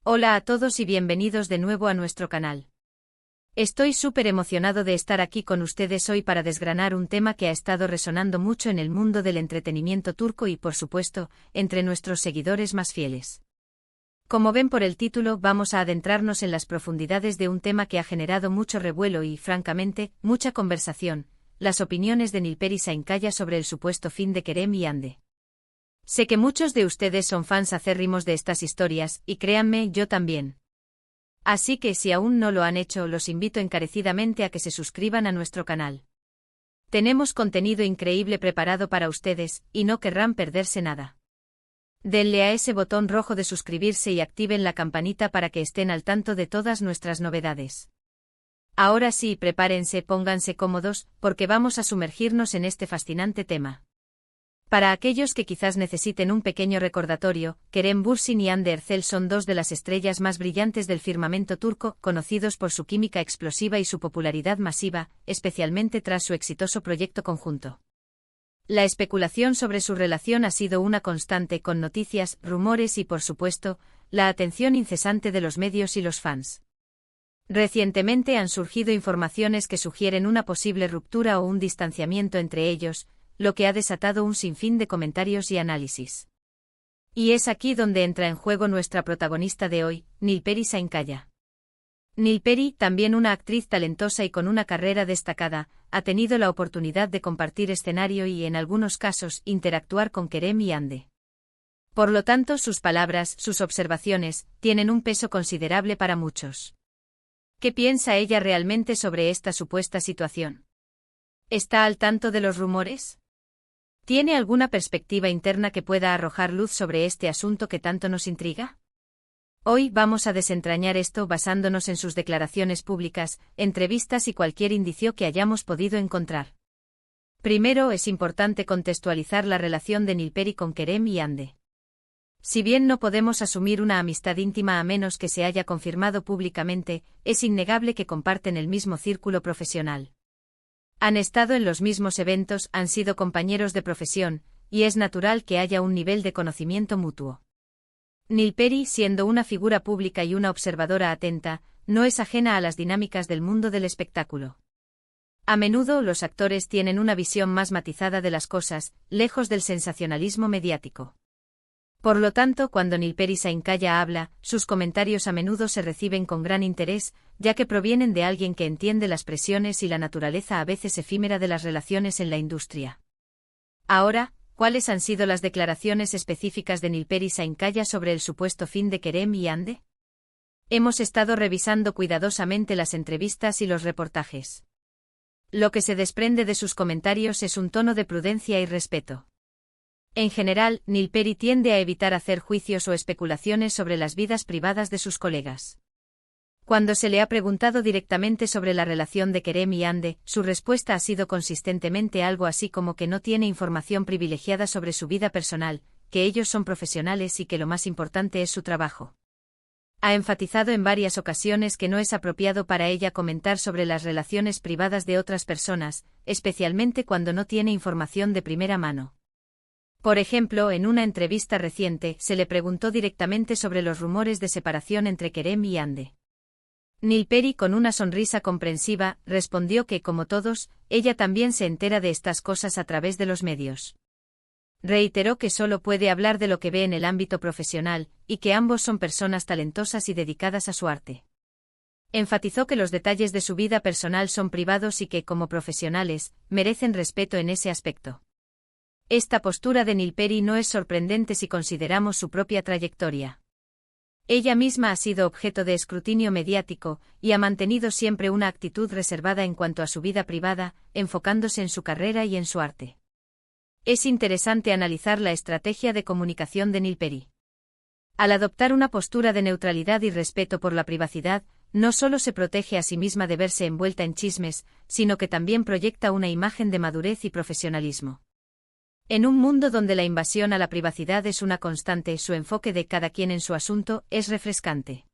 Hola a todos y bienvenidos de nuevo a nuestro canal. Estoy súper emocionado de estar aquí con ustedes hoy para desgranar un tema que ha estado resonando mucho en el mundo del entretenimiento turco y, por supuesto, entre nuestros seguidores más fieles. Como ven por el título, vamos a adentrarnos en las profundidades de un tema que ha generado mucho revuelo y, francamente, mucha conversación: las opiniones de Nilperi Şahinkaya sobre el supuesto fin de Kerem y Hande. Sé que muchos de ustedes son fans acérrimos de estas historias, y créanme, yo también. Así que si aún no lo han hecho, los invito encarecidamente a que se suscriban a nuestro canal. Tenemos contenido increíble preparado para ustedes, y no querrán perderse nada. Denle a ese botón rojo de suscribirse y activen la campanita para que estén al tanto de todas nuestras novedades. Ahora sí, prepárense, pónganse cómodos, porque vamos a sumergirnos en este fascinante tema. Para aquellos que quizás necesiten un pequeño recordatorio, Kerem Bürsin y Hande Erçel son dos de las estrellas más brillantes del firmamento turco, conocidos por su química explosiva y su popularidad masiva, especialmente tras su exitoso proyecto conjunto. La especulación sobre su relación ha sido una constante, con noticias, rumores y, por supuesto, la atención incesante de los medios y los fans. Recientemente han surgido informaciones que sugieren una posible ruptura o un distanciamiento entre ellos, lo que ha desatado un sinfín de comentarios y análisis. Y es aquí donde entra en juego nuestra protagonista de hoy, Nilperi Şahinkaya. Nilperi, también una actriz talentosa y con una carrera destacada, ha tenido la oportunidad de compartir escenario y, en algunos casos, interactuar con Kerem y Hande. Por lo tanto, sus palabras, sus observaciones, tienen un peso considerable para muchos. ¿Qué piensa ella realmente sobre esta supuesta situación? ¿Está al tanto de los rumores? ¿Tiene alguna perspectiva interna que pueda arrojar luz sobre este asunto que tanto nos intriga? Hoy vamos a desentrañar esto basándonos en sus declaraciones públicas, entrevistas y cualquier indicio que hayamos podido encontrar. Primero, es importante contextualizar la relación de Nilperi con Kerem y Hande. Si bien no podemos asumir una amistad íntima a menos que se haya confirmado públicamente, es innegable que comparten el mismo círculo profesional. Han estado en los mismos eventos, han sido compañeros de profesión, y es natural que haya un nivel de conocimiento mutuo. Nilperi, siendo una figura pública y una observadora atenta, no es ajena a las dinámicas del mundo del espectáculo. A menudo los actores tienen una visión más matizada de las cosas, lejos del sensacionalismo mediático. Por lo tanto, cuando Nilperi Şahinkaya habla, sus comentarios a menudo se reciben con gran interés, ya que provienen de alguien que entiende las presiones y la naturaleza a veces efímera de las relaciones en la industria. Ahora, ¿cuáles han sido las declaraciones específicas de Nilperi Şahinkaya sobre el supuesto fin de Kerem y Hande? Hemos estado revisando cuidadosamente las entrevistas y los reportajes. Lo que se desprende de sus comentarios es un tono de prudencia y respeto. En general, Nilperi tiende a evitar hacer juicios o especulaciones sobre las vidas privadas de sus colegas. Cuando se le ha preguntado directamente sobre la relación de Kerem y Hande, su respuesta ha sido consistentemente algo así como que no tiene información privilegiada sobre su vida personal, que ellos son profesionales y que lo más importante es su trabajo. Ha enfatizado en varias ocasiones que no es apropiado para ella comentar sobre las relaciones privadas de otras personas, especialmente cuando no tiene información de primera mano. Por ejemplo, en una entrevista reciente, se le preguntó directamente sobre los rumores de separación entre Kerem y Hande. Nilperi, con una sonrisa comprensiva, respondió que, como todos, ella también se entera de estas cosas a través de los medios. Reiteró que solo puede hablar de lo que ve en el ámbito profesional, y que ambos son personas talentosas y dedicadas a su arte. Enfatizó que los detalles de su vida personal son privados y que, como profesionales, merecen respeto en ese aspecto. Esta postura de Nilperi no es sorprendente si consideramos su propia trayectoria. Ella misma ha sido objeto de escrutinio mediático, y ha mantenido siempre una actitud reservada en cuanto a su vida privada, enfocándose en su carrera y en su arte. Es interesante analizar la estrategia de comunicación de Nilperi. Al adoptar una postura de neutralidad y respeto por la privacidad, no solo se protege a sí misma de verse envuelta en chismes, sino que también proyecta una imagen de madurez y profesionalismo. En un mundo donde la invasión a la privacidad es una constante, su enfoque de cada quien en su asunto es refrescante.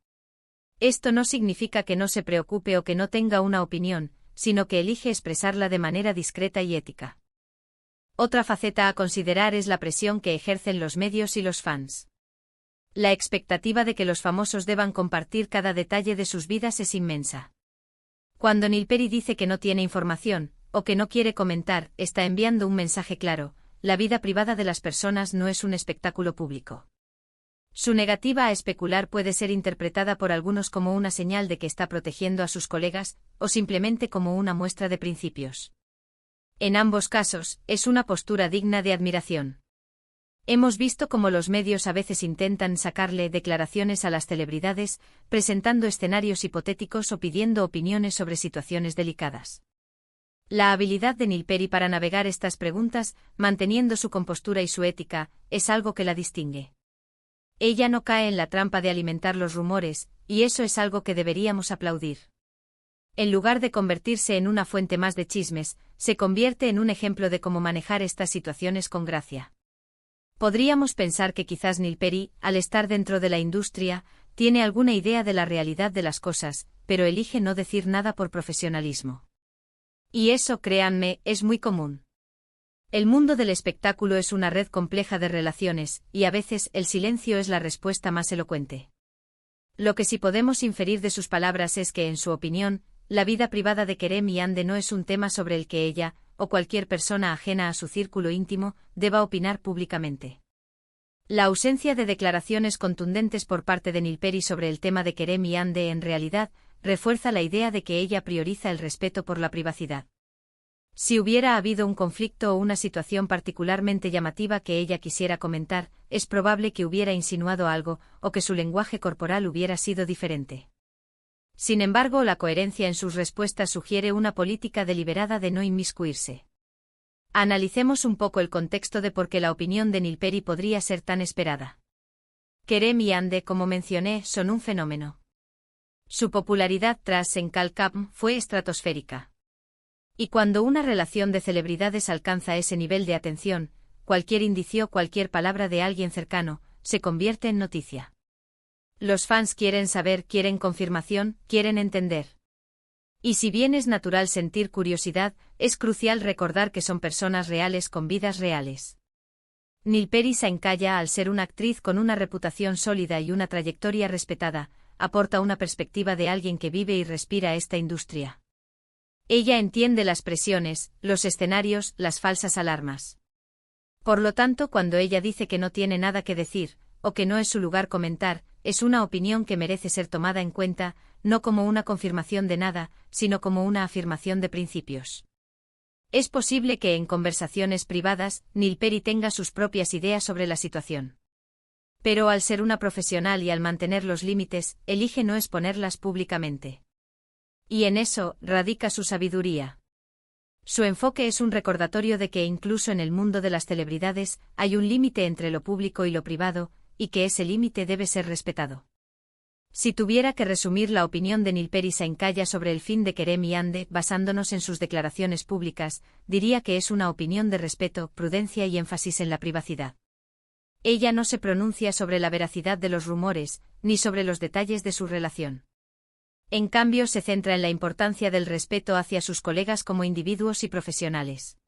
Esto no significa que no se preocupe o que no tenga una opinión, sino que elige expresarla de manera discreta y ética. Otra faceta a considerar es la presión que ejercen los medios y los fans. La expectativa de que los famosos deban compartir cada detalle de sus vidas es inmensa. Cuando Nilperi dice que no tiene información, o que no quiere comentar, está enviando un mensaje claro: la vida privada de las personas no es un espectáculo público. Su negativa a especular puede ser interpretada por algunos como una señal de que está protegiendo a sus colegas, o simplemente como una muestra de principios. En ambos casos, es una postura digna de admiración. Hemos visto cómo los medios a veces intentan sacarle declaraciones a las celebridades, presentando escenarios hipotéticos o pidiendo opiniones sobre situaciones delicadas. La habilidad de Nilperi para navegar estas preguntas, manteniendo su compostura y su ética, es algo que la distingue. Ella no cae en la trampa de alimentar los rumores, y eso es algo que deberíamos aplaudir. En lugar de convertirse en una fuente más de chismes, se convierte en un ejemplo de cómo manejar estas situaciones con gracia. Podríamos pensar que quizás Nilperi, al estar dentro de la industria, tiene alguna idea de la realidad de las cosas, pero elige no decir nada por profesionalismo. Y eso, créanme, es muy común. El mundo del espectáculo es una red compleja de relaciones, y a veces el silencio es la respuesta más elocuente. Lo que sí podemos inferir de sus palabras es que, en su opinión, la vida privada de Kerem y Ande no es un tema sobre el que ella, o cualquier persona ajena a su círculo íntimo, deba opinar públicamente. La ausencia de declaraciones contundentes por parte de Nilperi sobre el tema de Kerem y Ande en realidad refuerza la idea de que ella prioriza el respeto por la privacidad. Si hubiera habido un conflicto o una situación particularmente llamativa que ella quisiera comentar, es probable que hubiera insinuado algo, o que su lenguaje corporal hubiera sido diferente. Sin embargo, la coherencia en sus respuestas sugiere una política deliberada de no inmiscuirse. Analicemos un poco el contexto de por qué la opinión de Nilperi podría ser tan esperada. Kerem y Ande, como mencioné, son un fenómeno. Su popularidad tras en Kalkam fue estratosférica. Y cuando una relación de celebridades alcanza ese nivel de atención, cualquier indicio, cualquier palabra de alguien cercano, se convierte en noticia. Los fans quieren saber, quieren confirmación, quieren entender. Y si bien es natural sentir curiosidad, es crucial recordar que son personas reales con vidas reales. Nilperi Sainkaya, al ser una actriz con una reputación sólida y una trayectoria respetada, aporta una perspectiva de alguien que vive y respira esta industria. Ella entiende las presiones, los escenarios, las falsas alarmas. Por lo tanto, cuando ella dice que no tiene nada que decir, o que no es su lugar comentar, es una opinión que merece ser tomada en cuenta, no como una confirmación de nada, sino como una afirmación de principios. Es posible que en conversaciones privadas, Nilperi tenga sus propias ideas sobre la situación. Pero al ser una profesional y al mantener los límites, elige no exponerlas públicamente. Y en eso radica su sabiduría. Su enfoque es un recordatorio de que incluso en el mundo de las celebridades hay un límite entre lo público y lo privado, y que ese límite debe ser respetado. Si tuviera que resumir la opinión de Nilperi Sainkaya sobre el fin de Kerem y Ande basándonos en sus declaraciones públicas, diría que es una opinión de respeto, prudencia y énfasis en la privacidad. Ella no se pronuncia sobre la veracidad de los rumores, ni sobre los detalles de su relación. En cambio, se centra en la importancia del respeto hacia sus colegas como individuos y profesionales.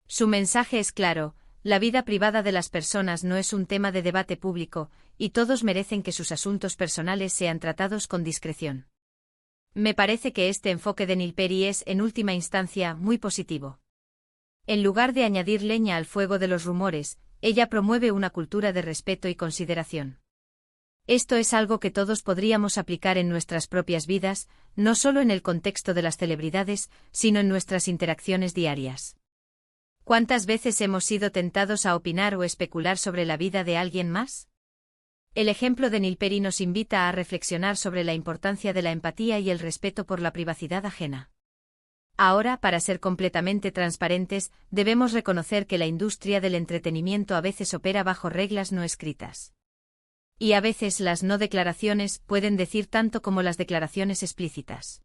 Su mensaje es claro: la vida privada de las personas no es un tema de debate público, y todos merecen que sus asuntos personales sean tratados con discreción. Me parece que este enfoque de Nilperi es, en última instancia, muy positivo. En lugar de añadir leña al fuego de los rumores, ella promueve una cultura de respeto y consideración. Esto es algo que todos podríamos aplicar en nuestras propias vidas, no solo en el contexto de las celebridades, sino en nuestras interacciones diarias. ¿Cuántas veces hemos sido tentados a opinar o especular sobre la vida de alguien más? El ejemplo de Nilperi nos invita a reflexionar sobre la importancia de la empatía y el respeto por la privacidad ajena. Ahora, para ser completamente transparentes, debemos reconocer que la industria del entretenimiento a veces opera bajo reglas no escritas. Y a veces las no declaraciones pueden decir tanto como las declaraciones explícitas.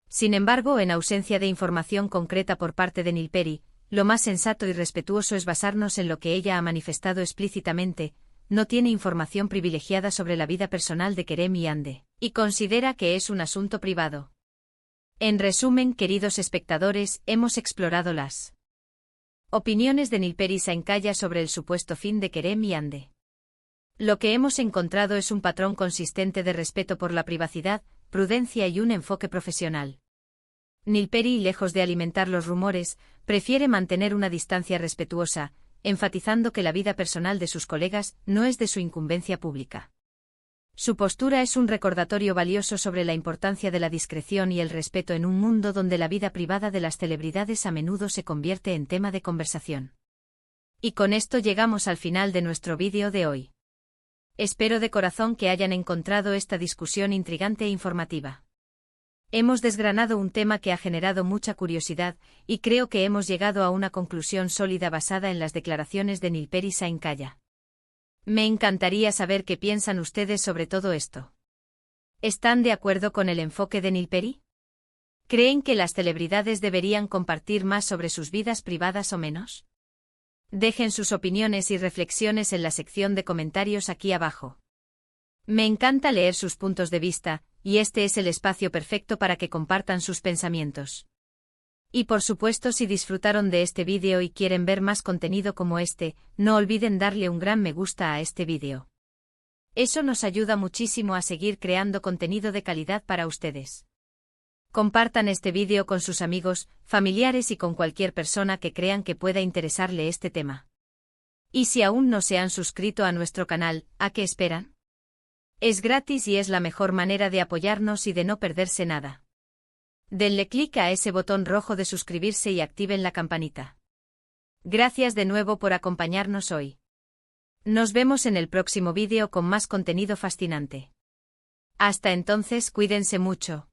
Sin embargo, en ausencia de información concreta por parte de Nilperi, lo más sensato y respetuoso es basarnos en lo que ella ha manifestado explícitamente: no tiene información privilegiada sobre la vida personal de Kerem y Ande, y considera que es un asunto privado. En resumen, queridos espectadores, hemos explorado las opiniones de Nilperi Sainkaya sobre el supuesto fin de Kerem y Ande. Lo que hemos encontrado es un patrón consistente de respeto por la privacidad, prudencia y un enfoque profesional. Neil Perry, lejos de alimentar los rumores, prefiere mantener una distancia respetuosa, enfatizando que la vida personal de sus colegas no es de su incumbencia pública. Su postura es un recordatorio valioso sobre la importancia de la discreción y el respeto en un mundo donde la vida privada de las celebridades a menudo se convierte en tema de conversación. Y con esto llegamos al final de nuestro vídeo de hoy. Espero de corazón que hayan encontrado esta discusión intrigante e informativa. Hemos desgranado un tema que ha generado mucha curiosidad, y creo que hemos llegado a una conclusión sólida basada en las declaraciones de Neil Perry Sain Kaya. Me encantaría saber qué piensan ustedes sobre todo esto. ¿Están de acuerdo con el enfoque de Neil Perry? ¿Creen que las celebridades deberían compartir más sobre sus vidas privadas o menos? Dejen sus opiniones y reflexiones en la sección de comentarios aquí abajo. Me encanta leer sus puntos de vista, y este es el espacio perfecto para que compartan sus pensamientos. Y por supuesto, si disfrutaron de este vídeo y quieren ver más contenido como este, no olviden darle un gran me gusta a este vídeo. Eso nos ayuda muchísimo a seguir creando contenido de calidad para ustedes. Compartan este vídeo con sus amigos, familiares y con cualquier persona que crean que pueda interesarle este tema. Y si aún no se han suscrito a nuestro canal, ¿a qué esperan? Es gratis y es la mejor manera de apoyarnos y de no perderse nada. Denle clic a ese botón rojo de suscribirse y activen la campanita. Gracias de nuevo por acompañarnos hoy. Nos vemos en el próximo vídeo con más contenido fascinante. Hasta entonces, cuídense mucho.